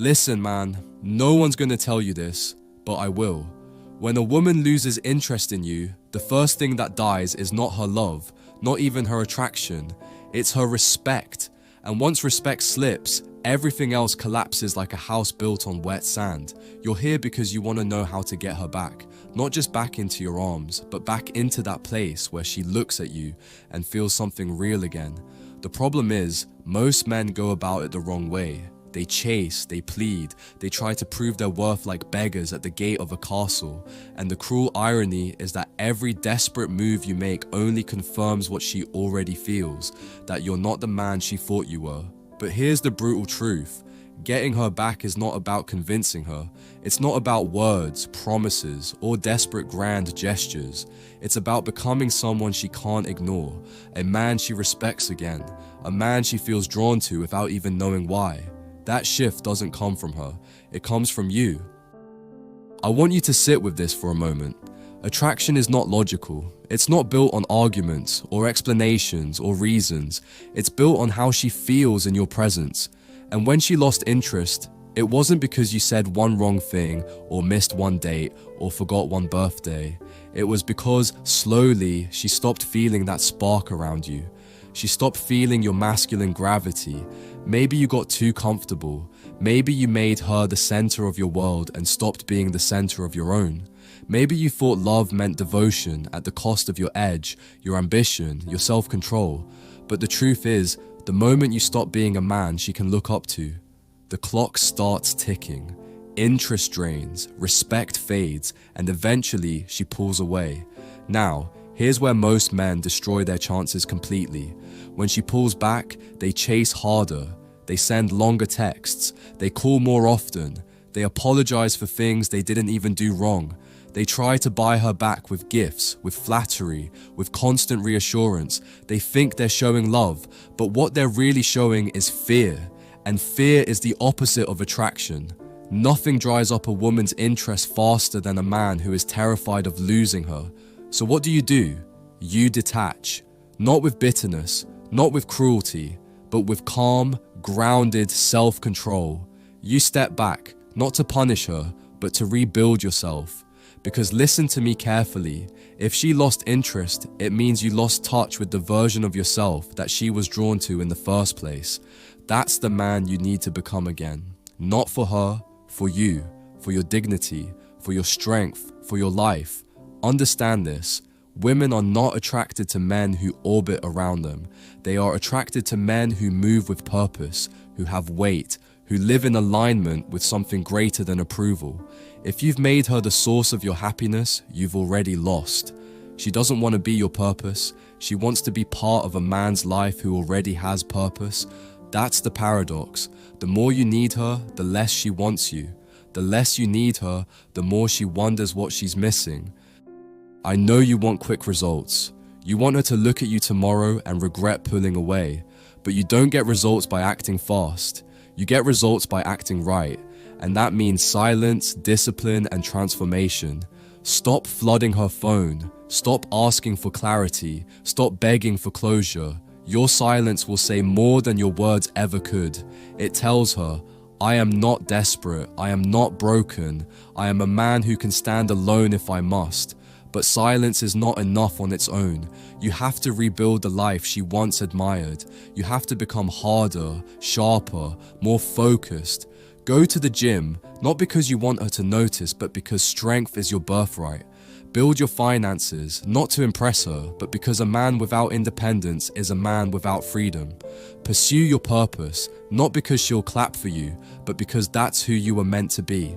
Listen, man, no one's gonna tell you this, but I will. When a woman loses interest in you, the first thing that dies is not her love, not even her attraction, it's her respect. And once respect slips, everything else collapses like a house built on wet sand. You're here because you want to know how to get her back, not just back into your arms, but back into that place where she looks at you and feels something real again. The problem is, most men go about it the wrong way. They chase, they plead, they try to prove their worth like beggars at the gate of a castle. And the cruel irony is that every desperate move you make only confirms what she already feels, that you're not the man she thought you were. But here's the brutal truth. Getting her back is not about convincing her. It's not about words, promises, or desperate grand gestures. It's about becoming someone she can't ignore, a man she respects again, a man she feels drawn to without even knowing why. That shift doesn't come from her, it comes from you. I want you to sit with this for a moment. Attraction is not logical. It's not built on arguments or explanations or reasons. It's built on how she feels in your presence. And when she lost interest, it wasn't because you said one wrong thing or missed one date or forgot one birthday. It was because slowly she stopped feeling that spark around you. She stopped feeling your masculine gravity. Maybe you got too comfortable. Maybe you made her the center of your world and stopped being the center of your own. Maybe you thought love meant devotion at the cost of your edge, your ambition, your self-control. But the truth is, the moment you stop being a man she can look up to, the clock starts ticking. Interest drains, respect fades, and eventually she pulls away. Now, here's where most men destroy their chances completely. When she pulls back, they chase harder. They send longer texts. They call more often. They apologize for things they didn't even do wrong. They try to buy her back with gifts, with flattery, with constant reassurance. They think they're showing love, but what they're really showing is fear. And fear is the opposite of attraction. Nothing dries up a woman's interest faster than a man who is terrified of losing her. So what do? You detach. Not with bitterness, not with cruelty, but with calm, grounded self-control. You step back, not to punish her, but to rebuild yourself. Because listen to me carefully, if she lost interest, it means you lost touch with the version of yourself that she was drawn to in the first place. That's the man you need to become again. Not for her, for you, for your dignity, for your strength, for your life. Understand this. Women are not attracted to men who orbit around them. They are attracted to men who move with purpose, who have weight, who live in alignment with something greater than approval. If you've made her the source of your happiness, you've already lost. She doesn't want to be your purpose. She wants to be part of a man's life who already has purpose. That's the paradox. The more you need her, the less she wants you. The less you need her, the more she wonders what she's missing. I know you want quick results. You want her to look at you tomorrow and regret pulling away. But you don't get results by acting fast. You get results by acting right. And that means silence, discipline, and transformation. Stop flooding her phone. Stop asking for clarity. Stop begging for closure. Your silence will say more than your words ever could. It tells her, I am not desperate. I am not broken. I am a man who can stand alone if I must. But silence is not enough on its own. You have to rebuild the life she once admired. You have to become harder, sharper, more focused. Go to the gym, not because you want her to notice, but because strength is your birthright. Build your finances, not to impress her, but because a man without independence is a man without freedom. Pursue your purpose, not because she'll clap for you, but because that's who you were meant to be.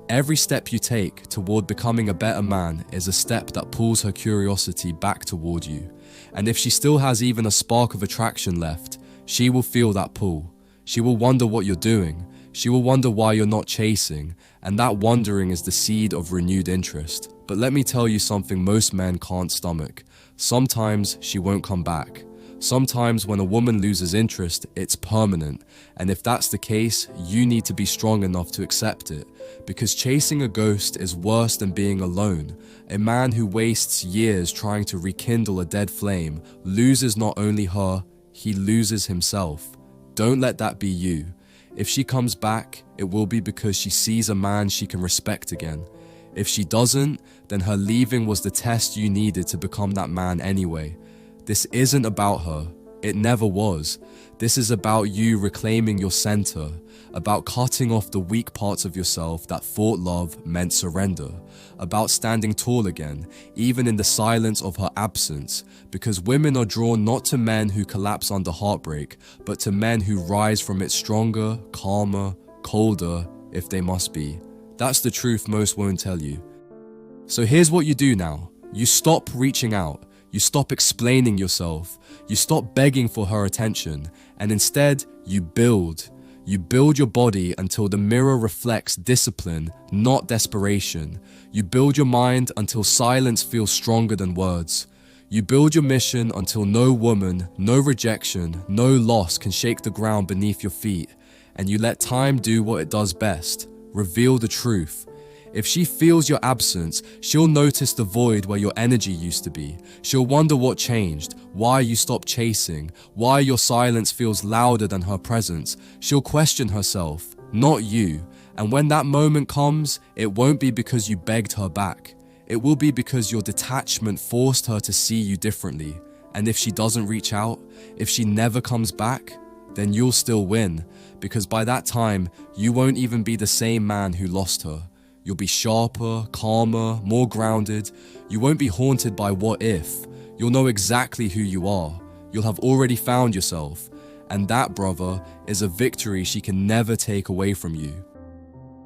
Every step you take toward becoming a better man is a step that pulls her curiosity back toward you. And if she still has even a spark of attraction left, she will feel that pull. She will wonder what you're doing. She will wonder why you're not chasing. And that wondering is the seed of renewed interest. But let me tell you something most men can't stomach. Sometimes she won't come back. Sometimes when a woman loses interest, it's permanent. And if that's the case, you need to be strong enough to accept it. Because chasing a ghost is worse than being alone. A man who wastes years trying to rekindle a dead flame loses not only her, he loses himself. Don't let that be you. If she comes back, it will be because she sees a man she can respect again. If she doesn't, then her leaving was the test you needed to become that man anyway. This isn't about her. It never was. This is about you reclaiming your center, about cutting off the weak parts of yourself that thought love meant surrender, about standing tall again, even in the silence of her absence, because women are drawn not to men who collapse under heartbreak, but to men who rise from it stronger, calmer, colder, if they must be. That's the truth most won't tell you. So here's what you do now. You stop reaching out. You stop explaining yourself. You stop begging for her attention. And instead, you build. You build your body until the mirror reflects discipline, not desperation. You build your mind until silence feels stronger than words. You build your mission until no woman, no rejection, no loss can shake the ground beneath your feet. And you let time do what it does best. Reveal the truth. If she feels your absence, she'll notice the void where your energy used to be. She'll wonder what changed, why you stopped chasing, why your silence feels louder than her presence. She'll question herself, not you. And when that moment comes, it won't be because you begged her back. It will be because your detachment forced her to see you differently. And if she doesn't reach out, if she never comes back, then you'll still win. Because by that time, you won't even be the same man who lost her. You'll be sharper, calmer, more grounded. You won't be haunted by what if. You'll know exactly who you are. You'll have already found yourself. And that, brother, is a victory she can never take away from you.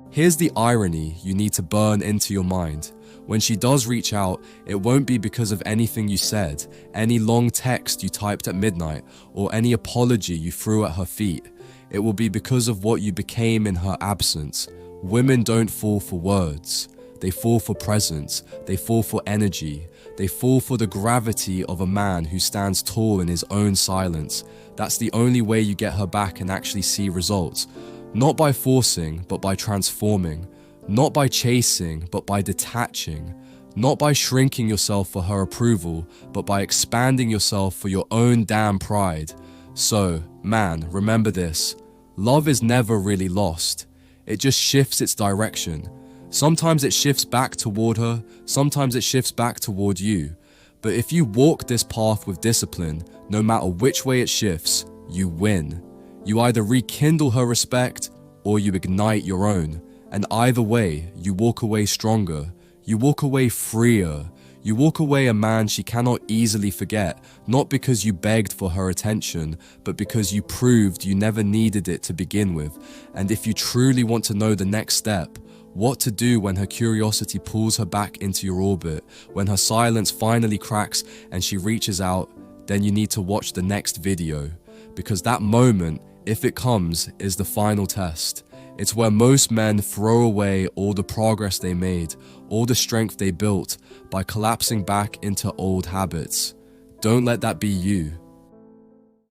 Here's the irony you need to burn into your mind. When she does reach out, it won't be because of anything you said, any long text you typed at midnight, or any apology you threw at her feet. It will be because of what you became in her absence. Women don't fall for words. They fall for presence. They fall for energy. They fall for the gravity of a man who stands tall in his own silence. That's the only way you get her back and actually see results. Not by forcing, but by transforming. Not by chasing, but by detaching. Not by shrinking yourself for her approval, but by expanding yourself for your own damn pride. So, man, remember this. Love is never really lost. It just shifts its direction. Sometimes it shifts back toward her, sometimes it shifts back toward you. But if you walk this path with discipline, no matter which way it shifts, you win. You either rekindle her respect, or you ignite your own. And either way, you walk away stronger. You walk away freer. You walk away a man she cannot easily forget, not because you begged for her attention, but because you proved you never needed it to begin with. And if you truly want to know the next step, what to do when her curiosity pulls her back into your orbit, when her silence finally cracks and she reaches out, then you need to watch the next video. Because that moment, if it comes, is the final test. It's where most men throw away all the progress they made, all the strength they built, by collapsing back into old habits. Don't let that be you.